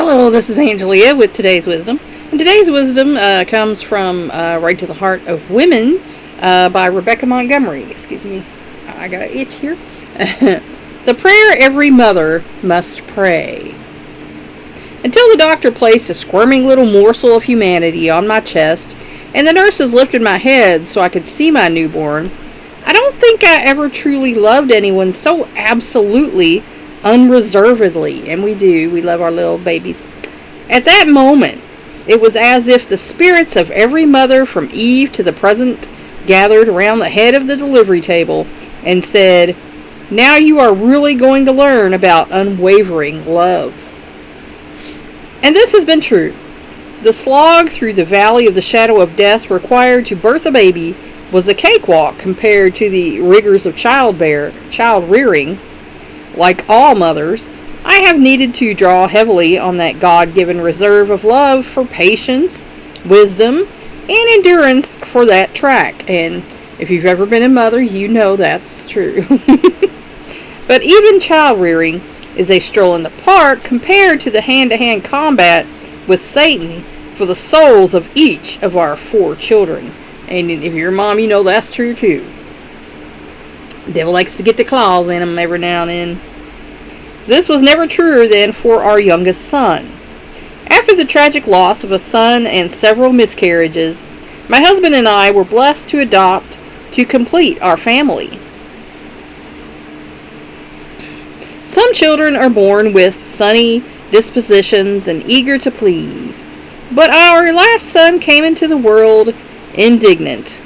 Hello, this is Angelia with today's wisdom. And today's wisdom comes from Right to the Heart of Women by Rebekah Montgomery. Excuse me, I got an itch here. The prayer every mother must pray. Until the doctor placed a squirming little morsel of humanity on my chest and the nurses lifted my head so I could see my newborn, I don't think I ever truly loved anyone so absolutely unreservedly, and we do. We love our little babies. At that moment, it was as if the spirits of every mother from Eve to the present gathered around the head of the delivery table and said, "Now you are really going to learn about unwavering love." And this has been true. The slog through the valley of the shadow of death required to birth a baby was a cakewalk compared to the rigors of child rearing. Like all mothers, I have needed to draw heavily on that God-given reserve of love for patience, wisdom, and endurance for that track. And if you've ever been a mother, you know that's true. But even child rearing is a stroll in the park compared to the hand-to-hand combat with Satan for the souls of each of our 4 children. And if you're a mom, you know that's true too. The devil likes to get the claws in them every now and then. This was never truer than for our youngest son. After the tragic loss of a son and several miscarriages, my husband and I were blessed to adopt to complete our family. Some children are born with sunny dispositions and eager to please, but our last son came into the world indignant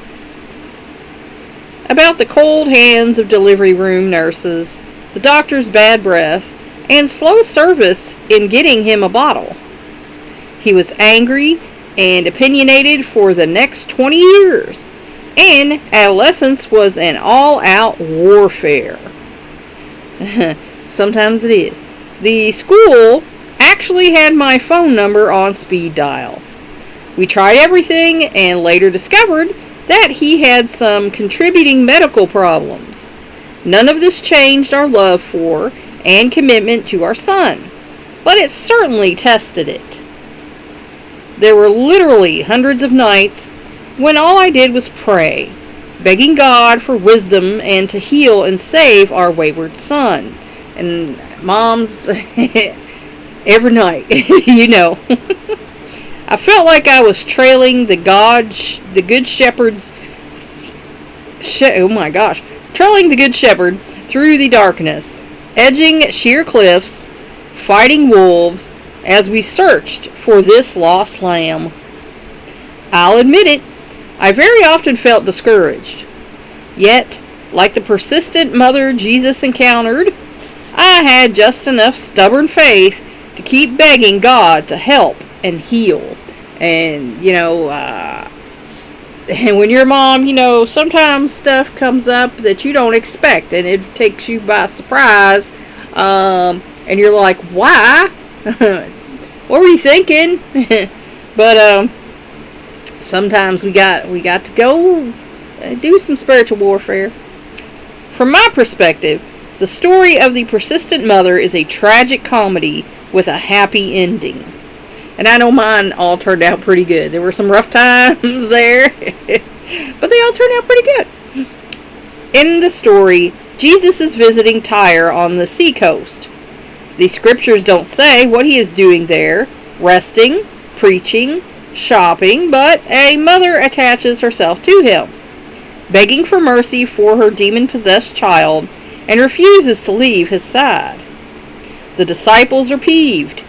about the cold hands of delivery room nurses, the doctor's bad breath, and slow service in getting him a bottle. He was angry and opinionated for the next 20 years, and adolescence was an all-out warfare. Sometimes it is. The school actually had my phone number on speed dial. We tried everything and later discovered that he had some contributing medical problems. None of this changed our love for and commitment to our son, but it certainly tested it. There were literally hundreds of nights when all I did was pray, begging God for wisdom and to heal and save our wayward son. And moms, every night, you know. I felt like I was trailing the Good Shepherd's, trailing the Good Shepherd through the darkness, edging sheer cliffs, fighting wolves, as we searched for this lost lamb. I'll admit it, I very often felt discouraged. Yet, like the persistent mother Jesus encountered, I had just enough stubborn faith to keep begging God to help and heal. And, and when you're a mom, sometimes stuff comes up that you don't expect, and it takes you by surprise, and you're like, why? What were you thinking? But sometimes we got to go do some spiritual warfare. From my perspective, the story of the persistent mother is a tragic comedy with a happy ending. And I know mine all turned out pretty good. There were some rough times there, but they all turned out pretty good. In the story, Jesus is visiting Tyre on the seacoast. The scriptures don't say what he is doing there, resting, preaching, shopping, but a mother attaches herself to him, begging for mercy for her demon-possessed child, and refuses to leave his side. The disciples are peeved.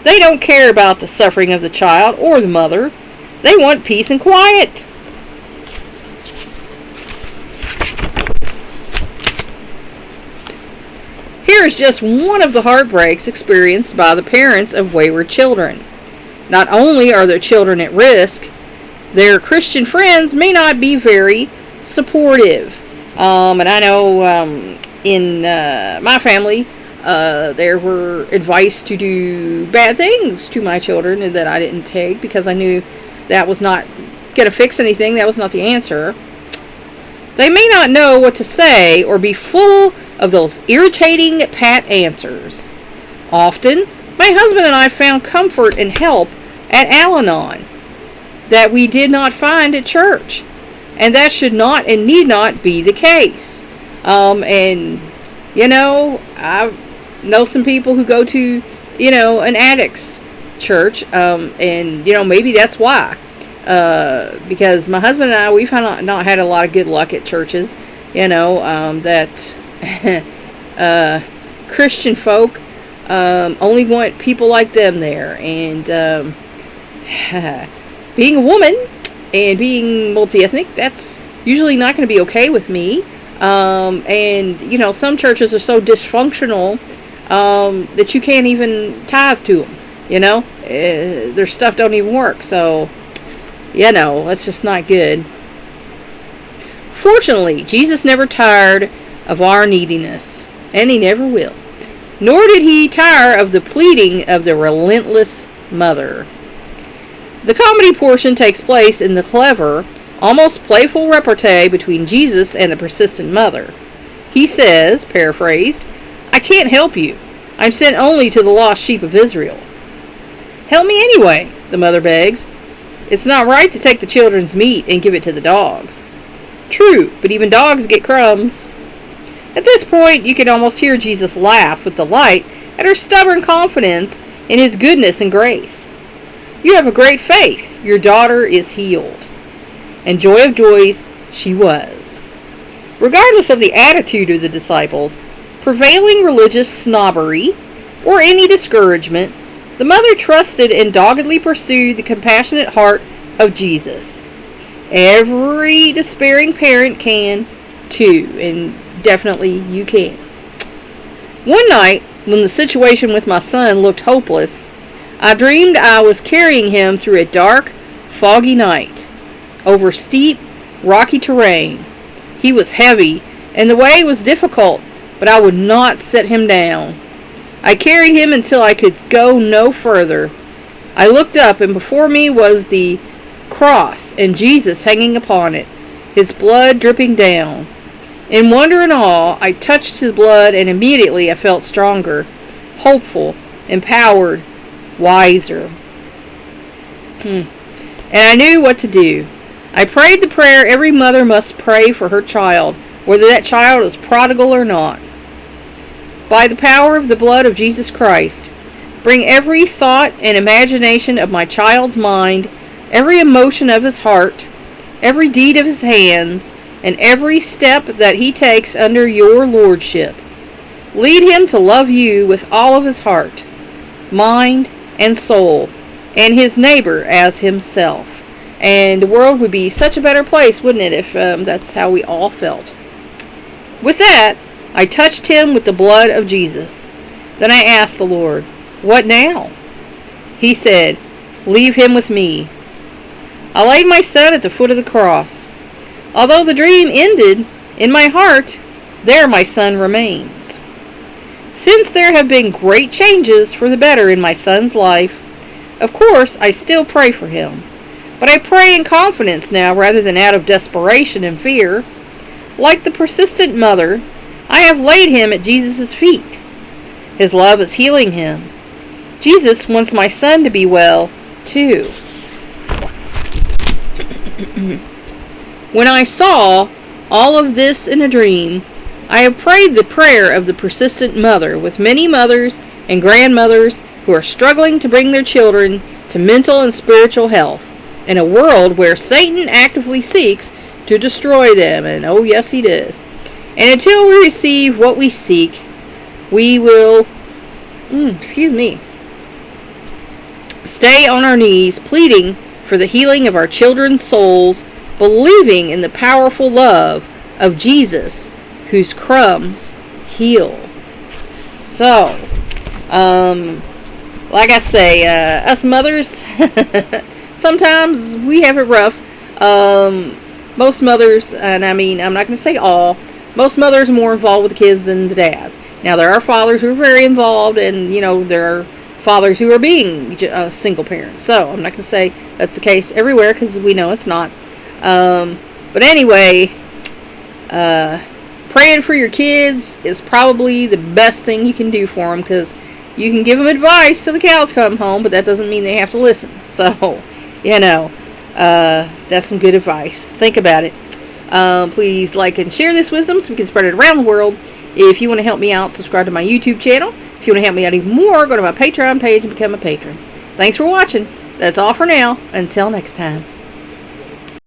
They don't care about the suffering of the child or the mother. They want peace and quiet. Here is just one of the heartbreaks experienced by the parents of wayward children. Not only are their children at risk, their Christian friends may not be very supportive. And I know in my family, there were advice to do bad things to my children that I didn't take because I knew that was not going to fix anything. That was not the answer. They may not know what to say or be full of those irritating pat answers. Often, My husband and I found comfort and help at Al-Anon that we did not find at church. And that should not and need not be the case. And, I know some people who go to, an addict's church. And, maybe that's why. Because my husband and I, we've not had a lot of good luck at churches, that Christian folk only want people like them there. And being a woman and being multi-ethnic, that's usually not going to be okay with me. And, some churches are so dysfunctional that you can't even tithe to them, their stuff don't even work. So, that's just not good. Fortunately, Jesus never tired of our neediness, and he never will. Nor did he tire of the pleading of the relentless mother. The comedy portion takes place in the clever, almost playful repartee between Jesus and the persistent mother. He says, paraphrased, "I can't help you. I'm sent only to the lost sheep of Israel." "Help me anyway," the mother begs. "It's not right to take the children's meat and give it to the dogs." "True, but even dogs get crumbs." At this point, you can almost hear Jesus laugh with delight at her stubborn confidence in his goodness and grace. "You have a great faith. Your daughter is healed." And joy of joys, she was. Regardless of the attitude of the disciples, prevailing religious snobbery, or any discouragement, the mother trusted and doggedly pursued the compassionate heart of Jesus. Every despairing parent can, too, and definitely you can. One night, when the situation with my son looked hopeless, I dreamed I was carrying him through a dark, foggy night, over steep, rocky terrain. He was heavy, and the way was difficult, but I would not set him down. I carried him until I could go no further. I looked up, and before me was the cross, and Jesus hanging upon it, his blood dripping down. In wonder and awe, I touched his blood, and immediately I felt stronger, hopeful, empowered, wiser. And I knew what to do. I prayed the prayer every mother must pray for her child, whether that child is prodigal or not. By the power of the blood of Jesus Christ, bring every thought and imagination of my child's mind, every emotion of his heart, every deed of his hands, and every step that he takes under your lordship. Lead him to love you with all of his heart, mind, and soul, and his neighbor as himself. And the world would be such a better place, wouldn't it, if that's how we all felt. With that, I touched him with the blood of Jesus. Then I asked the Lord, "What now?" He said, "Leave him with me." I laid my son at the foot of the cross. Although the dream ended, in my heart, there my son remains. Since there have been great changes for the better in my son's life, of course I still pray for him. But I pray in confidence now rather than out of desperation and fear. Like the persistent mother, I have laid him at Jesus' feet. His love is healing him. Jesus wants my son to be well, too. When I saw all of this in a dream, I have prayed the prayer of the persistent mother with many mothers and grandmothers who are struggling to bring their children to mental and spiritual health in a world where Satan actively seeks to destroy them, and oh yes he does. And until we receive what we seek, we will stay on our knees pleading for the healing of our children's souls, believing in the powerful love of Jesus, whose crumbs heal. So, like I say, us mothers, sometimes we have it rough. Most mothers, and I mean, I'm not going to say all, most mothers are more involved with the kids than the dads. Now, there are fathers who are very involved, and, there are fathers who are being single parents. So, I'm not going to say that's the case everywhere, because we know it's not. But anyway, praying for your kids is probably the best thing you can do for them, because You can give them advice till the cows come home, but that doesn't mean they have to listen. So, that's some good advice. Think about it. Please like and share this wisdom so we can spread it around the world. If you want to help me out, subscribe to my YouTube channel. If you want to help me out even more, go to my Patreon page and become a patron. Thanks for watching. That's all for now. Until next time.